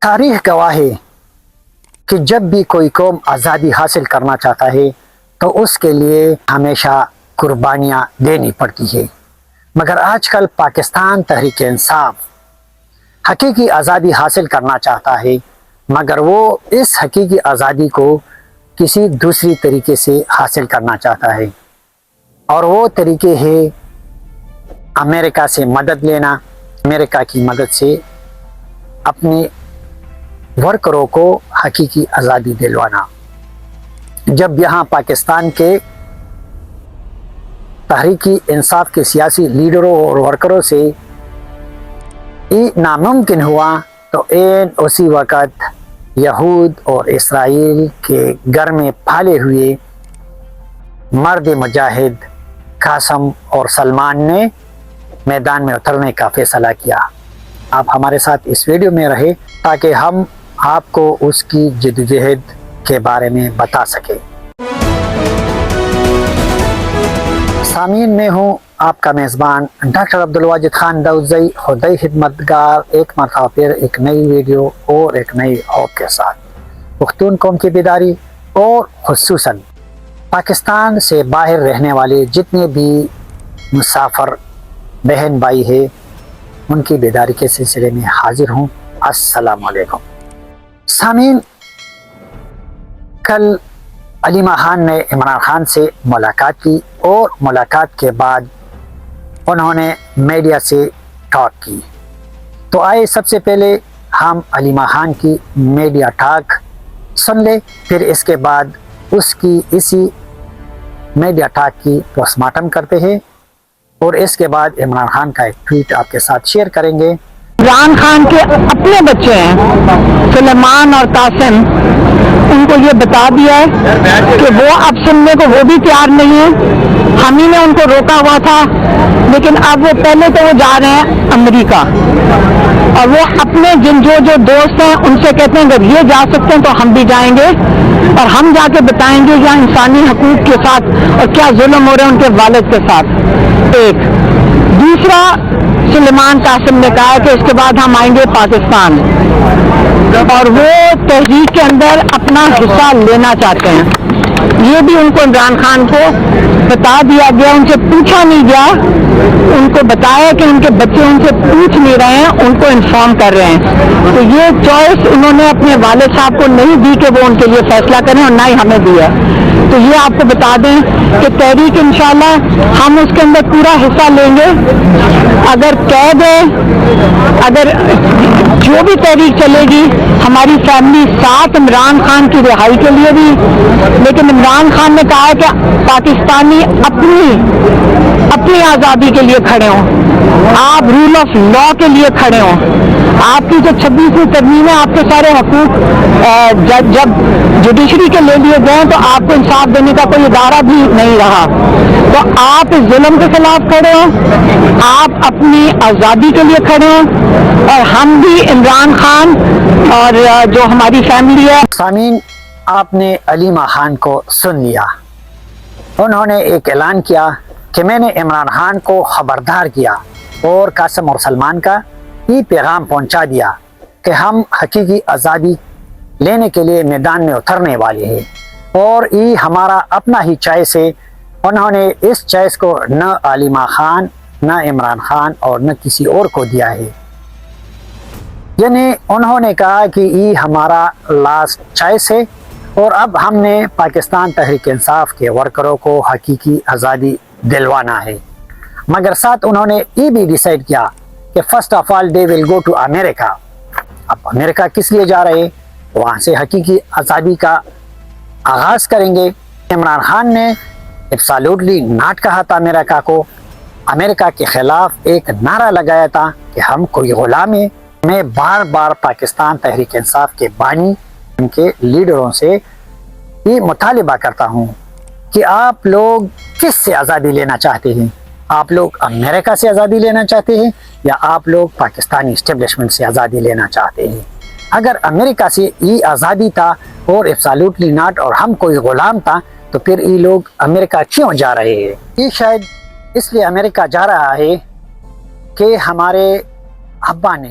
تاریخ گواہ ہے کہ جب بھی کوئی قوم آزادی حاصل کرنا چاہتا ہے تو اس کے لیے ہمیشہ قربانیاں دینی پڑتی ہے، مگر آج کل پاکستان تحریک انصاف حقیقی آزادی حاصل کرنا چاہتا ہے، مگر وہ اس حقیقی آزادی کو کسی دوسری طریقے سے حاصل کرنا چاہتا ہے، اور وہ طریقے ہے امریکہ سے مدد لینا، امریکہ کی مدد سے اپنے ورکروں کو حقیقی آزادی دلوانا۔ جب یہاں پاکستان کے تحریکی انصاف کے سیاسی لیڈروں اور ورکروں سے یہ ناممکن ہوا تو اسی وقت یہود اور اسرائیل کے گھر میں پھالے ہوئے مرد مجاہد قاسم اور سلمان نے میدان میں اترنے کا فیصلہ کیا۔ آپ ہمارے ساتھ اس ویڈیو میں رہے تاکہ ہم آپ کو اس کی جدوجہد کے بارے میں بتا سکیں۔ سامعین، میں ہوں آپ کا میزبان ڈاکٹر عبدالواجد خان داؤدزئی، خدائی خدمتگار، ایک مرتبہ پھر ایک نئی ویڈیو اور ایک نئی ہوپ کے ساتھ پختون قوم کی بیداری اور خصوصاً پاکستان سے باہر رہنے والے جتنے بھی مسافر بہن بھائی ہیں ان کی بیداری کے سلسلے میں حاضر ہوں۔ السلام علیکم سامعین، کل علیمہ خان نے عمران خان سے ملاقات کی اور ملاقات کے بعد انہوں نے میڈیا سے ٹاک کی، تو آئے سب سے پہلے ہم علیمہ خان کی میڈیا ٹاک سن لیں، پھر اس کے بعد اس کی اسی میڈیا ٹاک کی پوسٹ مارٹم کرتے ہیں، اور اس کے بعد عمران خان کا ایک ٹویٹ آپ کے ساتھ شیئر کریں گے۔ عمران خان کے اپنے بچے ہیں سلیمان اور قاسم، ان کو یہ بتا دیا ہے کہ وہ اب سننے کو وہ بھی تیار نہیں ہے، ہم ہی نے ان کو روکا ہوا تھا، لیکن اب وہ پہلے تو وہ جا رہے ہیں امریکہ، اور وہ اپنے جو دوست ہیں ان سے کہتے ہیں اگر یہ جا سکتے ہیں تو ہم بھی جائیں گے، اور ہم جا کے بتائیں گے یہاں انسانی حقوق کے ساتھ اور کیا ظلم ہو رہے ہیں ان کے والد کے ساتھ۔ ایک دوسرا، سلیمان قاسم نے کہا کہ اس کے بعد ہم آئیں گے پاکستان، اور وہ تحریک کے اندر اپنا حصہ لینا چاہتے ہیں۔ یہ بھی ان کو عمران خان کو بتا دیا گیا، ان سے پوچھا نہیں گیا، ان کو بتایا کہ ان کے بچے ان سے پوچھ نہیں رہے ہیں، ان کو انفارم کر رہے ہیں۔ تو یہ چوائس انہوں نے اپنے والد صاحب کو نہیں دی کہ وہ ان کے لیے فیصلہ کریں، اور نہ ہی ہمیں دیا۔ تو یہ آپ کو بتا دیں کہ تحریک انشاءاللہ ہم اس کے اندر پورا حصہ لیں گے، اگر قید ہے، اگر جو بھی تحریک چلے گی، ہماری فیملی ساتھ عمران خان کی رہائی کے لیے بھی، لیکن عمران خان نے کہا ہے کہ پاکستانی اپنی آزادی کے لیے کھڑے ہوں، آپ رول آف لا کے لیے کھڑے ہوں، آپ کی جو 26ویں ترمیم ہے، آپ کے سارے حقوق جب جوڈیشری کے لے لیے گئے تو آپ کو انصاف دینے کا کوئی ادارہ بھی نہیں رہا، تو آپ اس ظلم کے خلاف کھڑے ہوں، آپ اپنی آزادی کے لیے کھڑے ہوں، اور ہم بھی عمران خان اور جو ہماری فیملی ہے۔ سامعین، آپ نے علیمہ خان کو سن لیا، انہوں نے ایک اعلان کیا کہ میں نے عمران خان کو خبردار کیا اور قاسم اور سلمان کا یہ پیغام پہنچا دیا کہ ہم حقیقی آزادی لینے کے لیے میدان میں اترنے والے ہیں، اور یہ ہمارا اپنا ہی چوائس ہے۔ انہوں نے اس چوائس کو نہ علیمہ خان، نہ عمران خان اور نہ کسی اور کو دیا ہے، یعنی انہوں نے کہا کہ یہ ہمارا لاسٹ چوائس ہے، اور اب ہم نے پاکستان تحریک انصاف کے ورکروں کو حقیقی آزادی دلوانا ہے، مگر ساتھ انہوں نے یہ بھی ڈیسائیڈ کیا کہ first of all they will go to America. اب امریکہ کس لیے جا رہے ہیں؟ وہاں سے حقیقی آزادی کا آغاز کریں گے۔ عمران خان نے ایبسالوٹلی ناٹ کہا تھا امریکہ کو، امریکہ کے خلاف ایک نعرہ لگایا تھا کہ ہم کوئی غلام ہیں۔ میں بار بار پاکستان تحریک انصاف کے بانی، ان کے لیڈروں سے یہ مطالبہ کرتا ہوں کہ آپ لوگ کس سے آزادی لینا چاہتے ہیں؟ آپ لوگ امریکہ سے آزادی لینا چاہتے ہیں یا آپ لوگ پاکستانی اسٹیبلشمنٹ سے آزادی لینا چاہتے ہیں؟ اگر امریکہ سے یہ آزادی تھا اور ایبسالوٹلی ناٹ اور ہم کوئی غلام تھا، تو پھر یہ لوگ امریکہ کیوں جا رہے ہیں؟ یہ شاید اس لیے امریکہ جا رہا ہے کہ ہمارے ابا نے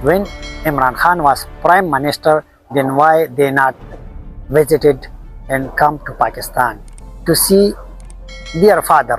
when Imran Khan was Prime Minister, then why they not visited and come to Pakistan to see their father?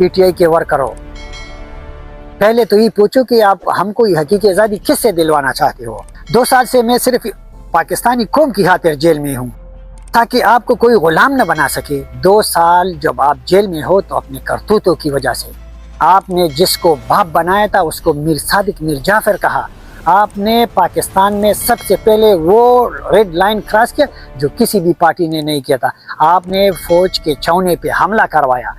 P T I کے ورکر ہو، پہلے تو یہ پوچھو کہ آپ ہم کو یہ حقیقی آزادی کس سے دلوانا چاہتے ہو؟ 2 سال سے میں صرف پاکستانی قوم کی خاطر جیل میں ہوں تاکہ آپ کو کوئی غلام نہ بنا سکے۔ 2 سال جب آپ جیل میں ہو تو اپنے کرتوتوں کی وجہ سے، آپ نے جس کو باپ بنایا تھا اس کو میر صادق میر جعفر کہا، آپ نے پاکستان میں سب سے پہلے وہ ریڈ لائن کراس کیا جو کسی بھی پارٹی نے نہیں کیا تھا، آپ نے فوج کے چھونے پہ حملہ کروایا،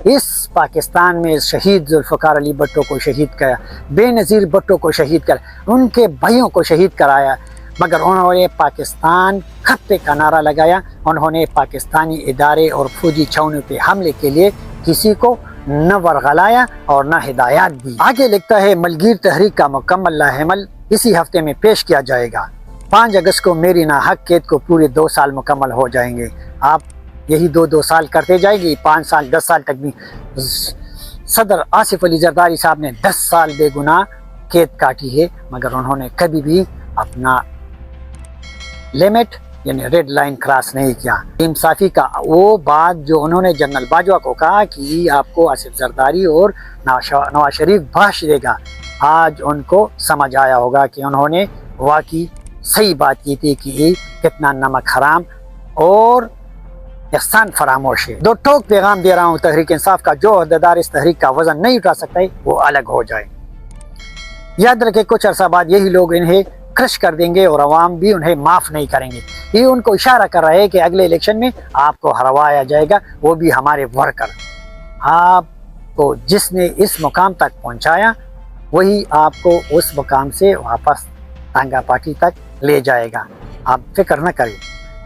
اس پاکستان میں شہید ذوالفقار علی بھٹو کو شہید کیا، بے نظیر بھٹو کو شہید کر، ان کے بھائیوں کو شہید کرایا، مگر انہوں نے پاکستان خطے کا نعرہ لگایا، انہوں نے پاکستانی ادارے اور فوجی چھاؤنیوں پہ حملے کے لیے کسی کو نہ ورغلایا اور نہ ہدایات دی۔ آگے لکھتا ہے ملگیر تحریک کا مکمل لاحمل اسی ہفتے میں پیش کیا جائے گا۔ 5 اگست کو میری ناحق قید کو پورے 2 سال مکمل ہو جائیں گے۔ آپ یہی 2 سال کرتے جائیں گے، 5 سال 10 سال تک بھی۔ صدر آصف علی زرداری صاحب نے 10 سال بے گناہ قید کاٹی ہے، مگر انہوں نے کبھی بھی اپنا لمٹ یعنی ریڈ لائن کراس نہیں کیا۔ انصافی کا وہ بات جو انہوں نے جنرل باجوہ کو کہا کہ آپ کو آصف زرداری اور نواز شریف بخش دے گا، آج ان کو سمجھ آیا ہوگا کہ انہوں نے واقعی صحیح بات کی تھی کہ یہ کتنا نمک حرام اور احسان فراموش ہے۔ 2 ٹوک پیغام دے رہا ہوں تحریک انصاف کا، جو عہدیدار اس تحریک کا وزن نہیں اٹھا سکتا ہے وہ الگ ہو جائے۔ یاد رکھے کچھ عرصہ بعد یہی لوگ انہیں کرش کر دیں گے اور عوام بھی انہیں معاف نہیں کریں گے۔ یہ ان کو اشارہ کر رہا ہے کہ اگلے الیکشن میں آپ کو ہروایا جائے گا، وہ بھی ہمارے ورکر۔ آپ کو جس نے اس مقام تک پہنچایا وہی آپ کو اس مقام سے واپس ٹانگا پارٹی تک لے جائے گا، آپ فکر نہ کریں۔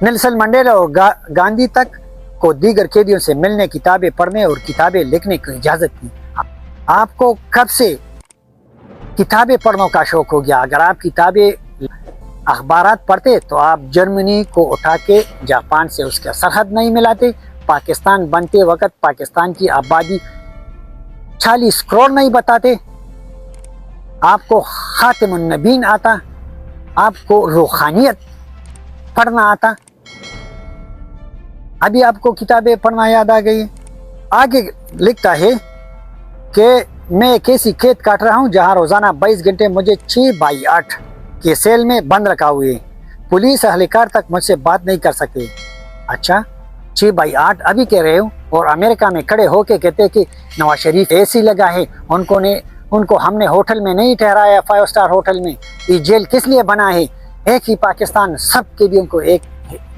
نیلسن منڈیلا اور گاندھی تک کو دیگر قیدیوں سے ملنے، کتابیں پڑھنے اور کتابیں لکھنے کی اجازت دی۔ آپ کو کب سے کتابیں پڑھنے کا شوق ہو گیا؟ اگر آپ کتابیں اخبارات پڑھتے تو آپ جرمنی کو اٹھا کے جاپان سے اس کا سرحد نہیں ملاتے، پاکستان بنتے وقت پاکستان کی آبادی 40 کروڑ نہیں بتاتے، آپ کو خاتم النبین آتا، آپ کو روحانیت پڑھنا آتا، ابھی آپ کو کتابیں پڑھنا یاد آ گئی۔ آگے لکھتا ہے کہ میں ایک ایسی قید کاٹ رہا ہوں جہاں روزانہ 22 گھنٹے مجھے 6/8 کے سیل میں بند رکھا ہوئے، پولیس اہلکار تک مجھ سے بات نہیں کر سکتے۔ اچھا 6/8 ابھی کہہ رہے ہو، اور امریکہ میں کھڑے ہو کے کہتے کہ نواز شریف اے سی لگا ہے، ان کو ہم نے ہوٹل میں نہیں ٹھہرایا، 5 سٹار ہوٹل میں، یہ جیل کس لیے بنا ہے؟ ایک ہی پاکستان، سب قیدیوں کو ایک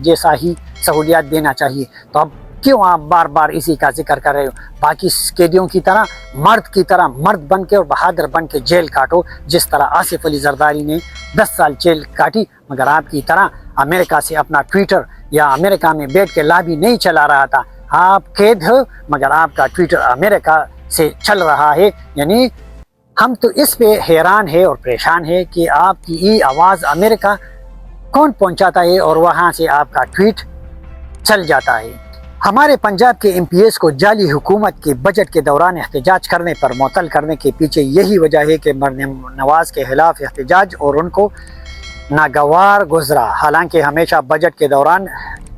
جیسا ہی سہولیات دینا چاہیے، تو اب کیوں آپ بار بار اسی کا ذکر کر رہے ہو؟ باقی قیدیوں کی طرح مرد بن کے اور بہادر بن کے جیل کاٹو، جس طرح آصف علی زرداری نے 10 سال جیل کاٹی، مگر آپ کی طرح امریکہ سے اپنا ٹویٹر یا امریکہ میں بیٹھ کے لابی نہیں چلا رہا تھا۔ آپ قید ہو مگر آپ کا ٹویٹر امریکہ سے چل رہا ہے، یعنی ہم تو اس پہ حیران ہے اور پریشان ہے کہ آپ کی یہ آواز امریکہ کون پہنچاتا ہے اور وہاں سے آپ کا ٹویٹ چل جاتا ہے۔ ہمارے پنجاب کے ایم پی ایس کو جعلی حکومت کے بجٹ کے دوران احتجاج کرنے پر معطل کرنے کے پیچھے یہی وجہ ہے کہ مریم نواز کے خلاف احتجاج اور ان کو ناگوار گزرا، حالانکہ ہمیشہ بجٹ کے دوران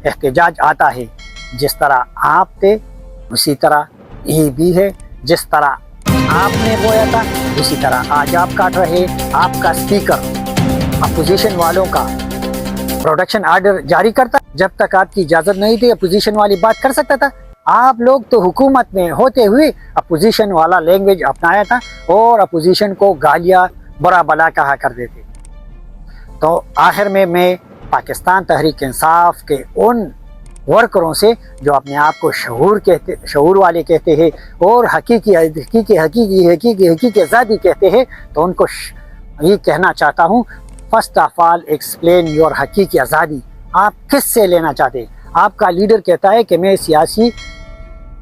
احتجاج آتا ہے، جس طرح آپ تھے اسی طرح یہ بھی ہے، جس طرح آپ نے بویا تھا اسی طرح آج آپ کاٹ رہے۔ آپ کا اسپیکر اپوزیشن والوں کا پروڈکشن آرڈر جاری کرتا، جب تک آپ کی اجازت نہیں تھی اپوزیشن والی بات کر سکتا تھا۔ آپ لوگ تو حکومت میں ہوتے ہوئے اپوزیشن والا لینگویج اپنایا تھا اور اپوزیشن کو گالیاں برا بلا کہا کرتے تھے۔ تو آخر میں پاکستان تحریک انصاف کے ان ورکروں سے جو اپنے آپ کو شعور والے کہتے ہیں اور حقیقی آزادی کہتے ہیں، تو ان کو یہ کہنا چاہتا ہوں، first of all explain your حقیقی آزادی۔ آپ کس سے لینا چاہتے؟ آپ کا لیڈر کہتا ہے کہ میں سیاسی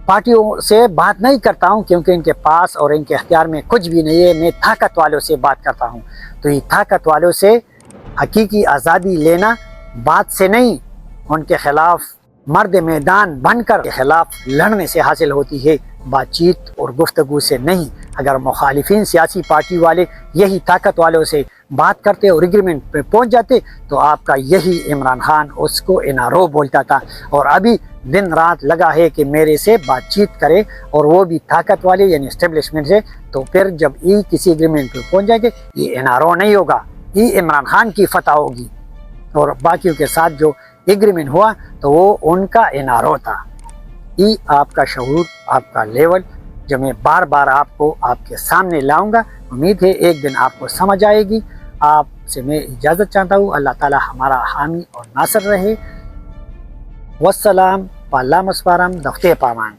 پارٹیوں سے بات نہیں کرتا ہوں کیونکہ ان کے پاس اور ان کے اختیار میں کچھ بھی نہیں ہے، میں طاقت والوں سے بات کرتا ہوں۔ تو یہ طاقت والوں سے حقیقی آزادی لینا بات سے نہیں، ان کے خلاف مرد میدان بن کر کے خلاف لڑنے سے حاصل ہوتی ہے، بات چیت اور گفتگو سے نہیں۔ اگر مخالفین سیاسی پارٹی والے یہی طاقت والوں سے بات کرتے اور ایگریمنٹ پہ پہنچ جاتے تو آپ کا یہی عمران خان اس کو NRO بولتا تھا، اور ابھی دن رات لگا ہے کہ میرے سے بات چیت کرے, اور وہ بھی طاقت والے یعنی اسٹیبلشمنٹ سے. تو پھر جب یہ کسی ایگریمنٹ پہ پہنچ جائے گے, یہ NRO نہیں ہوگا, یہ عمران خان کی فتح ہوگی, اور باقیوں کے ساتھ جو ایگریمنٹ ہوا تو وہ ان کا NRO تھا. یہ آپ کا شعور, آپ کا لیول جو میں بار بار آپ کو آپ کے سامنے لاؤں گا, امید ہے ایک دن آپ کو سمجھ آئے گی. آپ سے میں اجازت چاہتا ہوں, اللہ تعالی ہمارا حامی اور ناصر رہے. والسلام, پاللہ مسپارم, دفتے پامان.